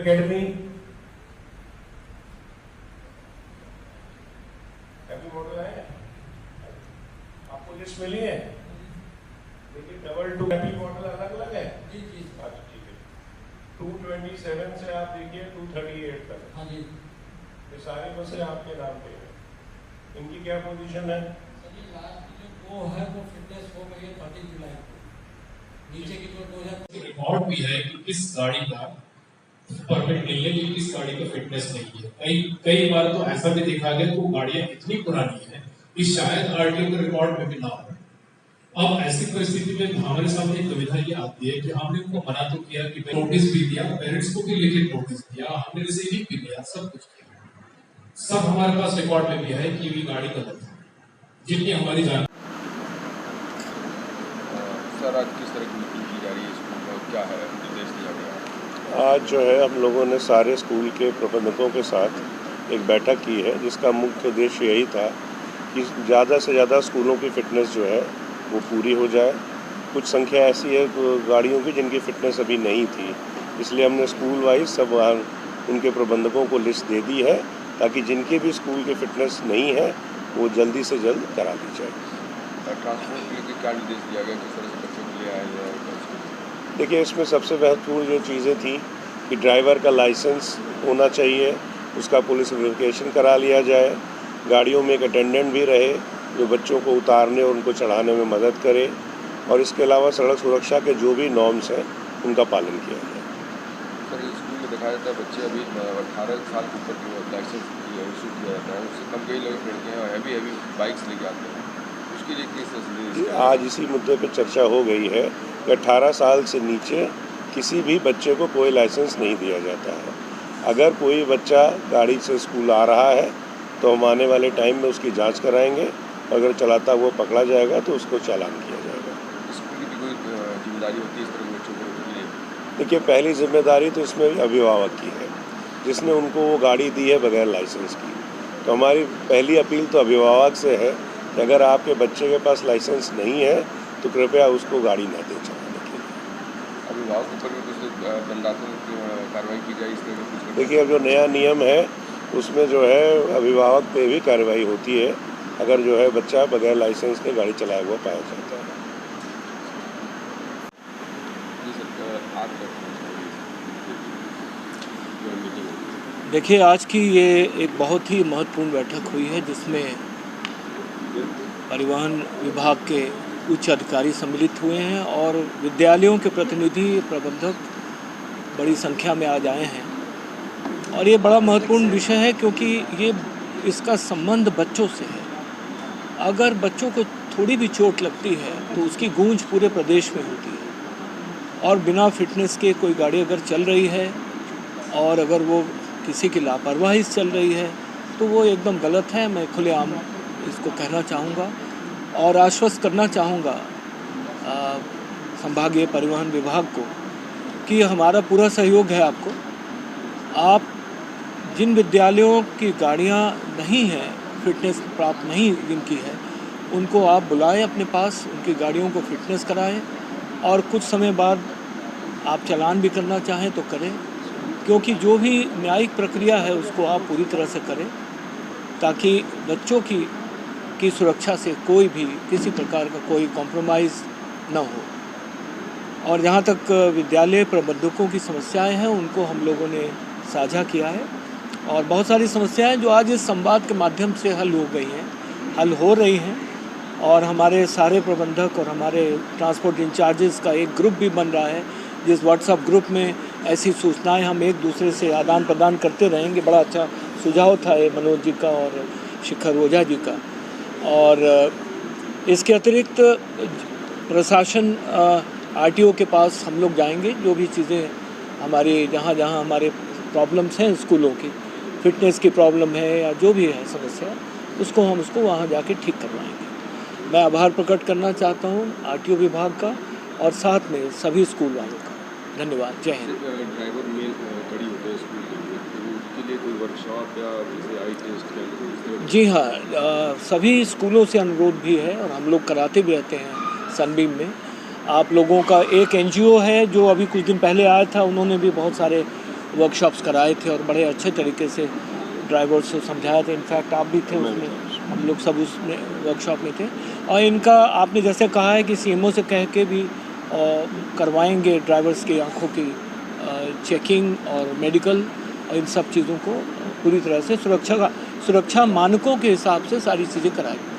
Academy happy model है, आपको list मिली है? लेकिन डबल टू हैप्पी मॉडल अलग अलग है। जी जी अच्छा ठीक है। 227 से आप देखिए 238 तक। हाँ जी ये सारी बसें आपके नाम पे हैं। इनकी क्या पोजीशन है? सर जी लास्ट जो वो है वो फिटनेस हो गई है 30 जुलाई को। नीचे की जो 2000 रिकॉर्ड भी है कि किस गाड़ी का परमिट नहीं है, कि किस गाड़ी का फिटनेस नहीं है। कई कई बार तो ऐसा भी देखा गया कि वो गाड़ियां इतनी पुरानी है कि शायद आरटीओ के रिकॉर्ड में भी ना हो। अब ऐसी परिस्थिति में हमारे सामने एक दुविधा ये आती है कि हमने उनको मना तो किया कि नोटिस भी दिया, पेरेंट्स को भी लिखित नोटिस दिया, हमने रिसीविंग भी किया, सब कुछ किया, सब हमारे पास रिकॉर्ड में भी है कि ये गाड़ी गलत है, जितनी हमारी जान। सर आज किस तरह की मीटिंग की जा रही है स्कूल में, क्या है निर्देश दिया गया? आज जो है हम लोगों ने सारे स्कूल के प्रबंधकों के साथ एक बैठक की है, जिसका मुख्य उद्देश्य यही था कि ज़्यादा से ज़्यादा स्कूलों की फ़िटनेस जो है वो पूरी हो जाए। कुछ संख्या ऐसी है गाड़ियों की जिनकी फ़िटनेस अभी नहीं थी, इसलिए हमने स्कूल वाइज सब उनके प्रबंधकों को लिस्ट दे दी है, ताकि जिनके भी स्कूल की फ़िटनेस नहीं है वो जल्दी से जल्द करा दी जाए। ट्रांसपोर्ट के लिए क्या निर्देश दिया गया, किस तरह से बच्चों को ले आया जाए? देखिए, इसमें सबसे महत्वपूर्ण जो चीज़ें थी कि ड्राइवर का लाइसेंस होना चाहिए, उसका पुलिस वेरिफिकेशन करा लिया जाए, गाड़ियों में एक अटेंडेंट भी रहे जो बच्चों को उतारने और उनको चढ़ाने में मदद करे, और इसके अलावा सड़क सुरक्षा के जो भी नॉर्म्स हैं उनका पालन किया जाए। सर स्कूल में दिखाया जाता है बच्चे अभी 18 साल के ऊपर जो लाइसेंस इशू किया जाता है, उससे कम कई लोग लड़के हैं हैवी बाइक्स लेके आते हैं, उसके लिए किस तरह से? आज इसी मुद्दे पर चर्चा हो गई है कि 18 साल से नीचे किसी भी बच्चे को कोई लाइसेंस नहीं दिया जाता है। अगर कोई बच्चा गाड़ी से स्कूल आ रहा है तो हम आने वाले टाइम में उसकी जांच कराएंगे, अगर चलाता हुआ पकड़ा जाएगा तो उसको चालान किया जाएगा। स्कूल की भी कोई जिम्मेदारी होती है इस तरह के बच्चों को? देखिए, पहली जिम्मेदारी तो इसमें अभिभावक की है, जिसने उनको वो गाड़ी दी है बगैर लाइसेंस की। तो हमारी पहली अपील तो अभिभावक से है कि अगर आपके बच्चे के पास लाइसेंस नहीं है तो कृपया उसको गाड़ी न दें चलाने के लिए। अभिभावक पर भी कुछ दंडात्मक कार्रवाई की जाए इस तरह का कुछ? देखिए, अब जो नया नियम है उसमें जो है अभिभावक पे भी कार्रवाई होती है अगर जो है बच्चा बगैर लाइसेंस के गाड़ी चलाया हुआ पाया जाता है। देखिए, आज की ये एक बहुत ही महत्वपूर्ण बैठक हुई है, जिसमें परिवहन विभाग के उच्च अधिकारी सम्मिलित हुए हैं और विद्यालयों के प्रतिनिधि प्रबंधक बड़ी संख्या में आज आए हैं। और ये बड़ा महत्वपूर्ण विषय है क्योंकि ये इसका संबंध बच्चों से है। अगर बच्चों को थोड़ी भी चोट लगती है तो उसकी गूंज पूरे प्रदेश में होती है, और बिना फिटनेस के कोई गाड़ी अगर चल रही है और अगर वो किसी की लापरवाही से चल रही है तो वो एकदम गलत है। मैं खुलेआम इसको कहना चाहूँगा और आश्वस्त करना चाहूँगा संभागीय परिवहन विभाग को कि हमारा पूरा सहयोग है आपको। आप जिन विद्यालयों की गाड़ियाँ नहीं हैं, फिटनेस प्राप्त नहीं जिनकी है, उनको आप बुलाएं अपने पास, उनकी गाड़ियों को फिटनेस कराएं, और कुछ समय बाद आप चालान भी करना चाहें तो करें, क्योंकि जो भी न्यायिक प्रक्रिया है उसको आप पूरी तरह से करें, ताकि बच्चों की सुरक्षा से कोई भी किसी प्रकार का कोई कॉम्प्रोमाइज़ न हो। और जहाँ तक विद्यालय प्रबंधकों की समस्याएं हैं उनको हम लोगों ने साझा किया है, और बहुत सारी समस्याएं जो आज इस संवाद के माध्यम से हल हो गई हैं, हल हो रही हैं, और हमारे सारे प्रबंधक और हमारे ट्रांसपोर्ट इंचार्जेस का एक ग्रुप भी बन रहा है, जिस व्हाट्सएप ग्रुप में ऐसी सूचनाएं हम एक दूसरे से आदान प्रदान करते रहेंगे। बड़ा अच्छा सुझाव था ये मनोज जी का और शिखर ओझा जी का। और इसके अतिरिक्त प्रशासन आरटीओ के पास हम लोग जाएंगे, जो भी चीज़ें हमारी जहाँ हमारे प्रॉब्लम्स हैं स्कूलों की, फिटनेस की प्रॉब्लम है या जो भी है समस्या, उसको वहाँ जाके ठीक करवाएंगे। मैं आभार प्रकट करना चाहता हूँ आरटीओ विभाग का और साथ में सभी स्कूल वालों का। धन्यवाद। जय हिंद। ड्राइवर मेल खड़ी होते हैं स्कूल के लिए, तो उसके लिए कोई वर्कशॉप या जैसे आई टेस्ट? जी हाँ, सभी स्कूलों से अनुरोध भी है और हम लोग कराते भी रहते हैं सनबीम में। आप लोगों का एक एनजीओ है जो अभी कुछ दिन पहले आया था, उन्होंने भी बहुत सारे वर्कशॉप्स कराए थे और बड़े अच्छे तरीके से ड्राइवर्स को समझाया था। इनफैक्ट आप भी थे उसमें, हम लोग सब उसमें वर्कशॉप में थे। और इनका आपने जैसे कहा है कि सीएमओ से कह के भी करवाएंगे ड्राइवर्स की आँखों की चेकिंग और मेडिकल और इन सब चीज़ों को पूरी तरह से सुरक्षा मानकों के हिसाब से सारी चीज़ें कराएंगे।